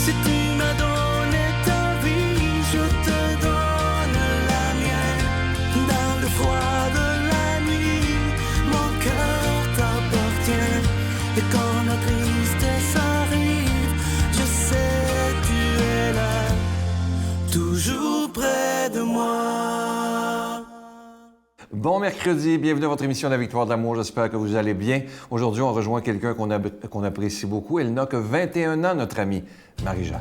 Si tu m'as donné ta vie, je te donne la mienne. Dans le froid de la nuit, mon cœur t'appartient. Et quand la tristesse arrive, je sais tu es là, toujours près de moi. Bon mercredi, bienvenue à votre émission La Victoire de l'amour, j'espère que vous allez bien. Aujourd'hui, on rejoint quelqu'un qu'on apprécie beaucoup. Elle n'a que 21 ans, notre amie Marie-Jeanne.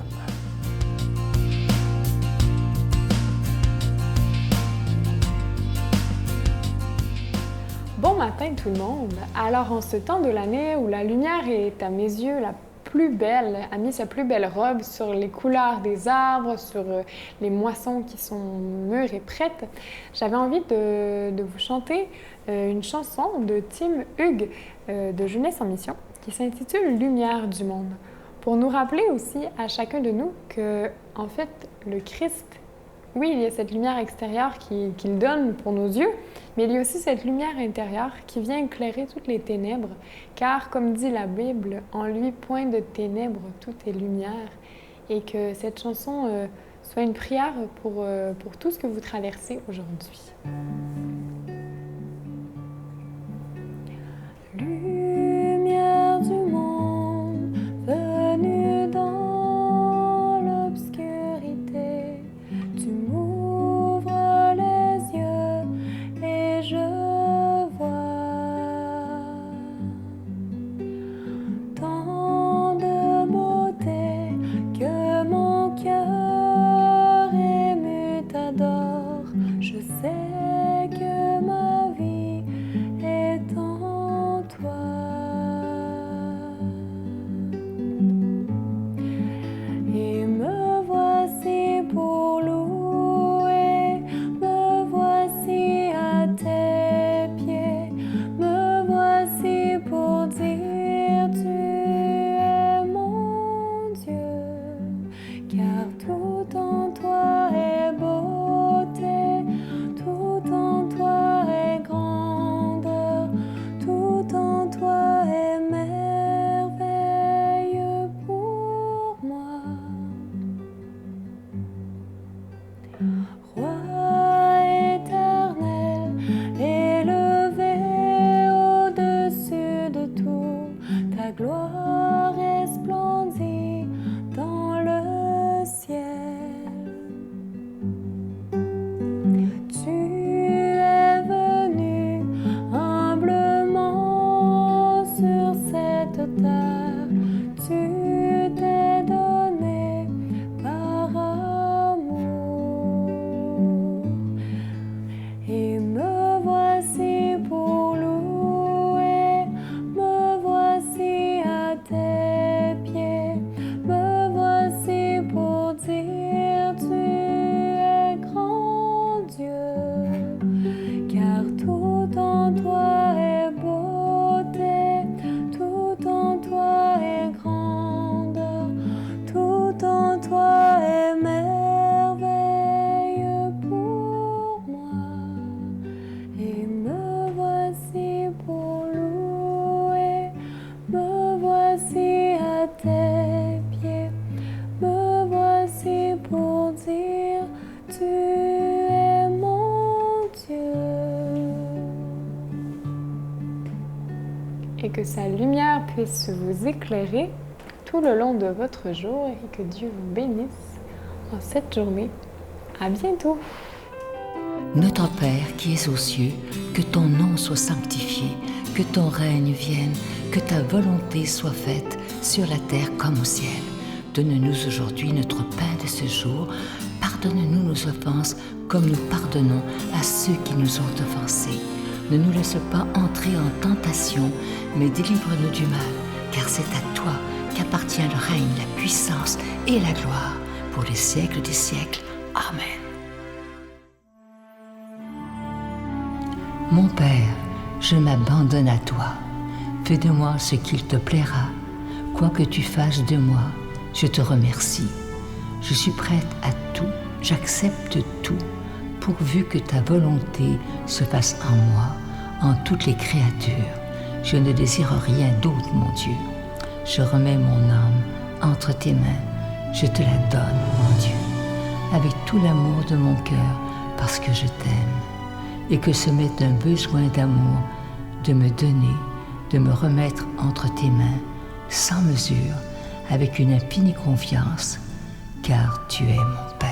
Bon matin tout le monde! Alors en ce temps de l'année où la lumière est à mes yeux la plus belle, a mis sa plus belle robe sur les couleurs des arbres, sur les moissons qui sont mûres et prêtes, j'avais envie de vous chanter une chanson de Tim Hughes de Jeunesse en Mission qui s'intitule « Lumière du monde » pour nous rappeler aussi à chacun de nous que, en fait, le Christ, oui, il y a cette lumière extérieure qu'il donne pour nos yeux, mais il y a aussi cette lumière intérieure qui vient éclairer toutes les ténèbres, car, comme dit la Bible, en lui, point de ténèbres, tout est lumière, et que cette chanson soit une prière pour tout ce que vous traversez aujourd'hui. Lumière du monde, venue dans l'obscurité, tu m'ouvres les yeux et je vois tant de beauté que mon cœur ému t'adore. Je sais que ma vie est en toi. Et me voici pour louer, me voici à tes pieds, me voici pour dire tu es mon Dieu, car tout en toi est beauté, tout en toi est grandeur, tout en toi est merveille pour moi. Roi éternel, élevé au-dessus de tout, ta gloire resplendit dans le ciel. Tu es venu humblement sur cette terre, tu t'es donné par amour. Et me voici pour louer, me voici à tes pieds, me voici pour dire tu es grand Dieu, car tout en toi est beauté, tout en toi est grandeur, tout en toi est merveille pour moi. Et me voici pour louer, me voici à tes pieds, me voici pour dire tu es mon Dieu. Et que sa lumière puisse vous éclairer tout le long de votre jour et que Dieu vous bénisse en cette journée. À bientôt! Notre Père qui es aux cieux, que ton nom soit sanctifié, que ton règne vienne, que ta volonté soit faite sur la terre comme au ciel. Donne-nous aujourd'hui notre pain de ce jour. Pardonne-nous nos offenses comme nous pardonnons à ceux qui nous ont offensés. Ne nous laisse pas entrer en tentation, mais délivre-nous du mal, car c'est à toi qu'appartient le règne, la puissance et la gloire pour les siècles des siècles. Amen. Mon Père, je m'abandonne à toi. Fais de moi ce qu'il te plaira. Quoi que tu fasses de moi, je te remercie. Je suis prête à tout, j'accepte tout, pourvu que ta volonté se fasse en moi, en toutes les créatures. Je ne désire rien d'autre, mon Dieu. Je remets mon âme entre tes mains. Je te la donne, mon Dieu, avec tout l'amour de mon cœur, parce que je t'aime, et que ce m'est un besoin d'amour de me donner, de me remettre entre tes mains, sans mesure, avec une infinie confiance, car tu es mon Père.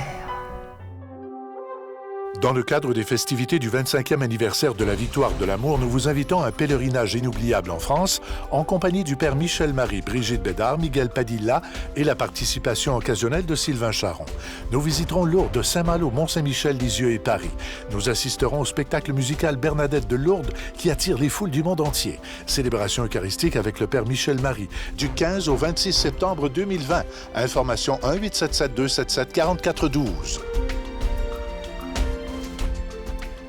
Dans le cadre des festivités du 25e anniversaire de la Victoire de l'amour, nous vous invitons à un pèlerinage inoubliable en France, en compagnie du Père Michel-Marie, Brigitte Bédard, Miguel Padilla et la participation occasionnelle de Sylvain Charon. Nous visiterons Lourdes, Saint-Malo, Mont-Saint-Michel, Lisieux et Paris. Nous assisterons au spectacle musical Bernadette de Lourdes qui attire les foules du monde entier. Célébration eucharistique avec le Père Michel-Marie, du 15 au 26 septembre 2020. Information 1-877-277-4412.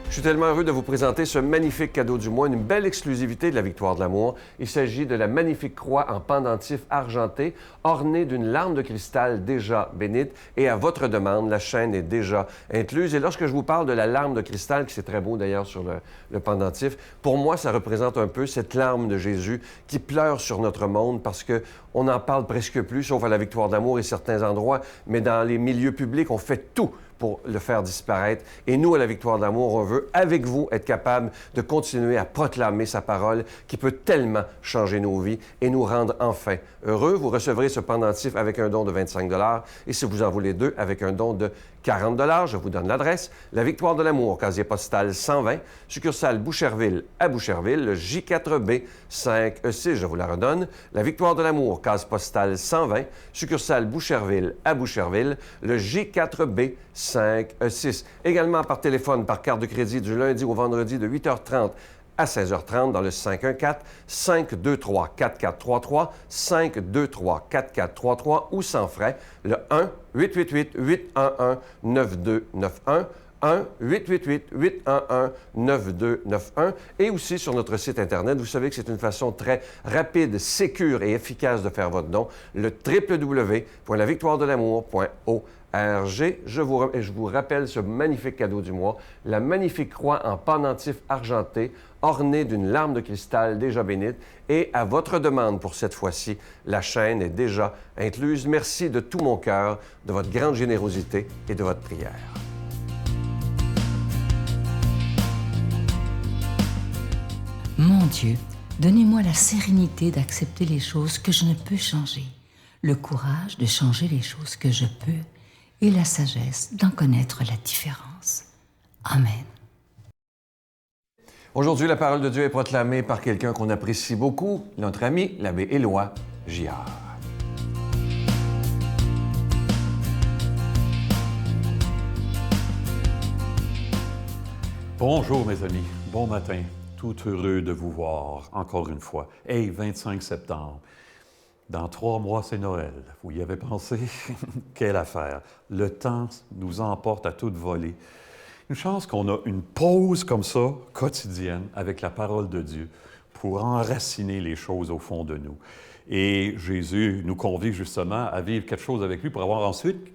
Je suis tellement heureux de vous présenter ce magnifique cadeau du mois, une belle exclusivité de la Victoire de l'amour. Il s'agit de la magnifique croix en pendentif argenté, ornée d'une larme de cristal déjà bénite. Et à votre demande, la chaîne est déjà incluse. Et lorsque je vous parle de la larme de cristal, qui c'est très beau d'ailleurs sur le pendentif, pour moi, ça représente un peu cette larme de Jésus qui pleure sur notre monde parce que on n'en parle presque plus, sauf à la Victoire de l'amour et certains endroits. Mais dans les milieux publics, on fait tout pour le faire disparaître. Et nous, à la Victoire de l'amour, on veut, avec vous, être capable de continuer à proclamer sa parole qui peut tellement changer nos vies et nous rendre enfin heureux. Vous recevrez ce pendentif avec un don de 25 $ et si vous en voulez deux, avec un don de 40 $. Je vous donne l'adresse. La Victoire de l'amour, casier postal 120, succursale Boucherville à Boucherville, le J4B 5E6, je vous la redonne. La Victoire de l'amour, case postale 120, succursale Boucherville à Boucherville, le J4B 5E6. Également par téléphone, par carte de crédit du lundi au vendredi de 8h30 à 16h30 dans le 514-523-4433, 523-4433 ou sans frais, le 1-888-811-9291, 1-888-811-9291 et aussi sur notre site Internet. Vous savez que c'est une façon très rapide, sécure et efficace de faire votre don, le www.lavictoiredelamour.org. Je vous rappelle ce magnifique cadeau du mois, la magnifique croix en pendentif argenté, ornée d'une larme de cristal déjà bénite. Et à votre demande pour cette fois-ci, la chaîne est déjà incluse. Merci de tout mon cœur, de votre grande générosité et de votre prière. Mon Dieu, donnez-moi la sérénité d'accepter les choses que je ne peux changer, le courage de changer les choses que je peux et la sagesse d'en connaître la différence. Amen. Aujourd'hui, la parole de Dieu est proclamée par quelqu'un qu'on apprécie beaucoup, notre ami, l'abbé Éloi Giard. Bonjour mes amis, bon matin. Tout heureux de vous voir encore une fois. Hey, 25 septembre. Dans 3 mois, c'est Noël. Vous y avez pensé? Quelle affaire! Le temps nous emporte à toute volée. Une chance qu'on a une pause comme ça, quotidienne, avec la parole de Dieu, pour enraciner les choses au fond de nous. Et Jésus nous convie justement à vivre quelque chose avec lui pour avoir ensuite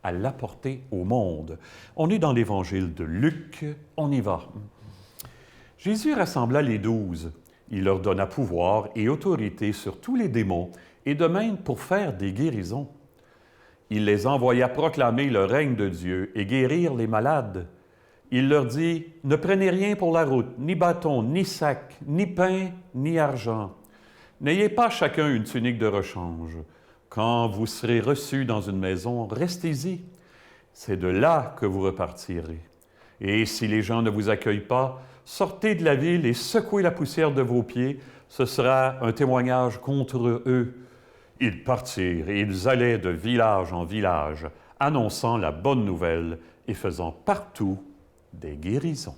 à l'apporter au monde. On est dans l'Évangile de Luc, on y va. Jésus rassembla les 12. Il leur donna pouvoir et autorité sur tous les démons, et de même pour faire des guérisons. Il les envoya proclamer le règne de Dieu et guérir les malades. Il leur dit, « Ne prenez rien pour la route, ni bâton, ni sac, ni pain, ni argent. N'ayez pas chacun une tunique de rechange. Quand vous serez reçus dans une maison, restez-y. C'est de là que vous repartirez. Et si les gens ne vous accueillent pas, sortez de la ville et secouez la poussière de vos pieds. Ce sera un témoignage contre eux. » Ils partirent et ils allaient de village en village, annonçant la bonne nouvelle et faisant partout des guérisons.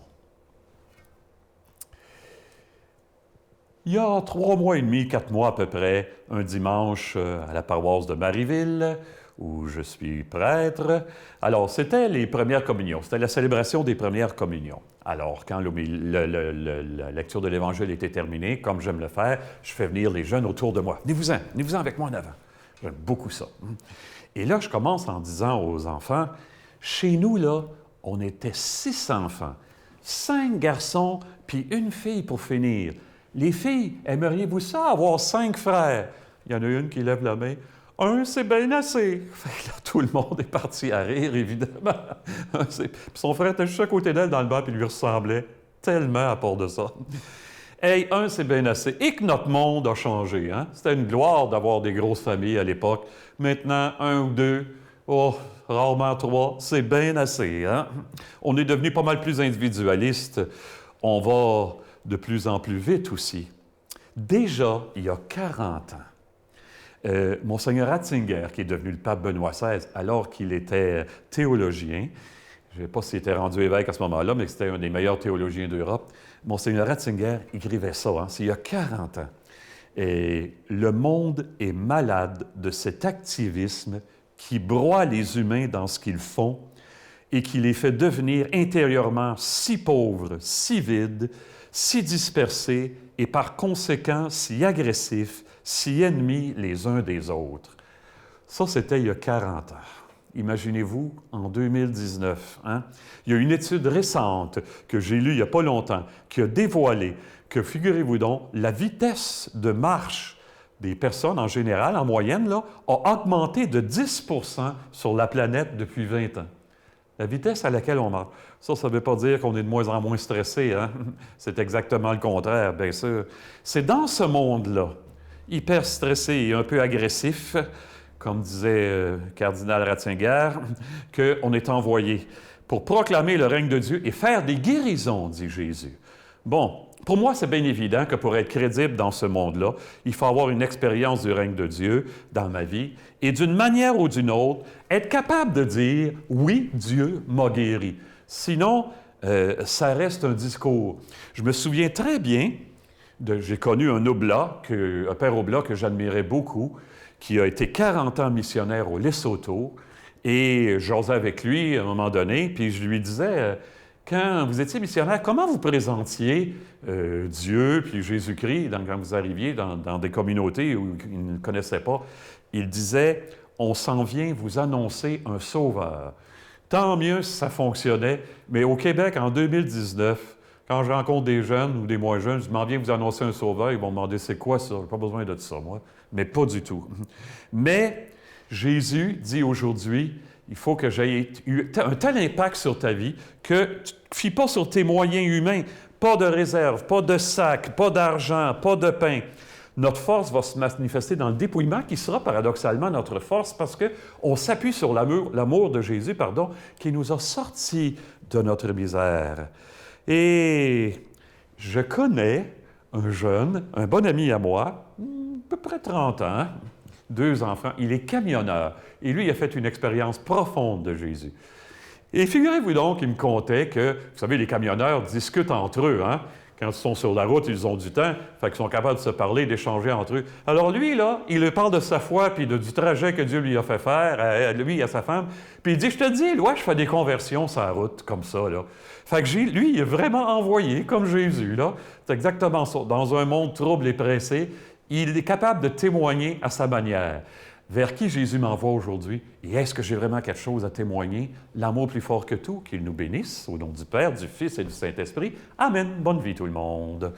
Il y a 3 mois et demi, 4 mois à peu près, un dimanche à la paroisse de Marieville, où je suis prêtre. Alors, c'était les premières communions, c'était la célébration des premières communions. Alors, quand la lecture de l'Évangile était terminée, comme j'aime le faire, je fais venir les jeunes autour de moi. Venez-vous-en avec moi en avant. J'aime beaucoup ça. Et là, je commence en disant aux enfants, chez nous, là, on était 6 enfants, 5 garçons, puis une fille pour finir. Les filles, aimeriez-vous ça, avoir 5 frères? Il y en a une qui lève la main. C'est bien assez. » Fait que là, tout le monde est parti à rire, évidemment. Puis son frère était juste à côté d'elle dans le bar, puis il lui ressemblait tellement à part de ça. Hey, c'est bien assez. Et que notre monde a changé, hein? C'était une gloire d'avoir des grosses familles à l'époque. Maintenant, 1 ou 2, rarement 3, c'est bien assez, hein? On est devenu pas mal plus individualiste. On va de plus en plus vite aussi. Déjà, il y a 40 ans, Monseigneur Ratzinger, qui est devenu le pape Benoît XVI, alors qu'il était théologien, je ne sais pas s'il était rendu évêque à ce moment-là, mais c'était un des meilleurs théologiens d'Europe, Monseigneur Ratzinger écrivait ça, hein, c'est il y a 40 ans. Et le monde est malade de cet activisme qui broie les humains dans ce qu'ils font et qui les fait devenir intérieurement si pauvres, si vides, si dispersés et par conséquent si agressifs, si ennemis les uns des autres. Ça, c'était il y a 40 ans. Imaginez-vous, en 2019, hein? Il y a une étude récente que j'ai lue il n'y a pas longtemps qui a dévoilé que, figurez-vous donc, la vitesse de marche des personnes en général, en moyenne, là, a augmenté de 10 % sur la planète depuis 20 ans. La vitesse à laquelle on marche. Ça ne veut pas dire qu'on est de moins en moins stressé, hein? C'est exactement le contraire, bien sûr. C'est dans ce monde-là, hyper stressé et un peu agressif, comme disait cardinal Ratzinger, qu'on est envoyé pour proclamer le règne de Dieu et faire des guérisons, dit Jésus. Bon, pour moi, c'est bien évident que pour être crédible dans ce monde-là, il faut avoir une expérience du règne de Dieu dans ma vie et d'une manière ou d'une autre, être capable de dire « Oui, Dieu m'a guéri ». Sinon, ça reste un discours. Je me souviens très bien, j'ai connu un oblat, un père oblat que j'admirais beaucoup, qui a été 40 ans missionnaire au Lesotho, et j'osais avec lui à un moment donné, puis je lui disais, quand vous étiez missionnaire, comment vous présentiez Dieu puis Jésus-Christ quand vous arriviez dans des communautés où ils ne connaissaient pas? Il disait, on s'en vient vous annoncer un sauveur. Tant mieux si ça fonctionnait, mais au Québec, en 2019, quand je rencontre des jeunes ou des moins jeunes, je m'en viens vous annoncer un sauveur, ils vont me demander c'est quoi ça? J'ai pas besoin de ça, moi. Mais pas du tout. Mais Jésus dit aujourd'hui, il faut que j'aie eu un tel impact sur ta vie que tu ne te fies pas sur tes moyens humains, pas de réserve, pas de sac, pas d'argent, pas de pain. Notre force va se manifester dans le dépouillement qui sera paradoxalement notre force parce qu'on s'appuie sur l'amour de Jésus, qui nous a sortis de notre misère. Et je connais un jeune, un bon ami à moi, à peu près 30 ans, 2 enfants, il est camionneur. Et lui, il a fait une expérience profonde de Jésus. Et figurez-vous donc qu'il me contait que, vous savez, les camionneurs discutent entre eux, hein? Quand ils sont sur la route, ils ont du temps, fait qu'ils sont capables de se parler, d'échanger entre eux. Alors lui, là, il leur parle de sa foi puis du trajet que Dieu lui a fait faire, à lui et à sa femme. Puis il dit, je te dis, ouais, je fais des conversions sur la route, comme ça, là. Fait que lui, il est vraiment envoyé, comme Jésus, là. C'est exactement ça. Dans un monde trouble et pressé, il est capable de témoigner à sa manière. Vers qui Jésus m'envoie aujourd'hui? Et est-ce que j'ai vraiment quelque chose à témoigner? L'amour plus fort que tout, qu'il nous bénisse, au nom du Père, du Fils et du Saint-Esprit. Amen. Bonne vie tout le monde.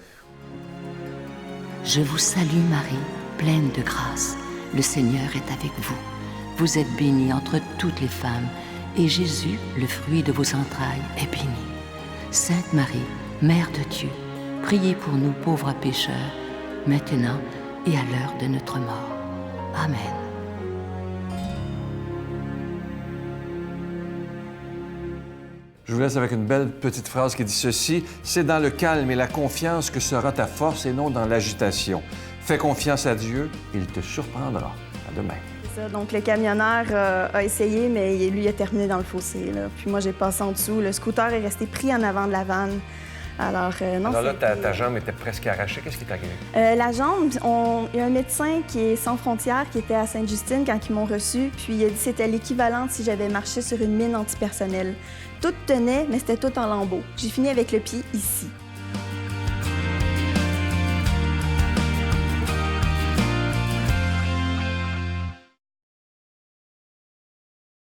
Je vous salue Marie, pleine de grâce. Le Seigneur est avec vous. Vous êtes bénie entre toutes les femmes, et Jésus, le fruit de vos entrailles, est béni. Sainte Marie, Mère de Dieu, priez pour nous pauvres pécheurs, maintenant et à l'heure de notre mort. Amen. Je vous laisse avec une belle petite phrase qui dit ceci. « C'est dans le calme et la confiance que sera ta force et non dans l'agitation. Fais confiance à Dieu, il te surprendra. » À demain. C'est ça. Donc, le camionneur a essayé, mais lui, il a terminé dans le fossé, là. Puis moi, j'ai passé en dessous. Le scooter est resté pris en avant de la vanne. Alors, non, alors là, ta jambe était presque arrachée. Qu'est-ce qui t'est arrivé? La jambe, il y a un médecin qui est sans frontières, qui était à Sainte-Justine quand ils m'ont reçu, puis il a dit que c'était l'équivalent si j'avais marché sur une mine antipersonnelle. Tout tenait, mais c'était tout en lambeaux. J'ai fini avec le pied ici.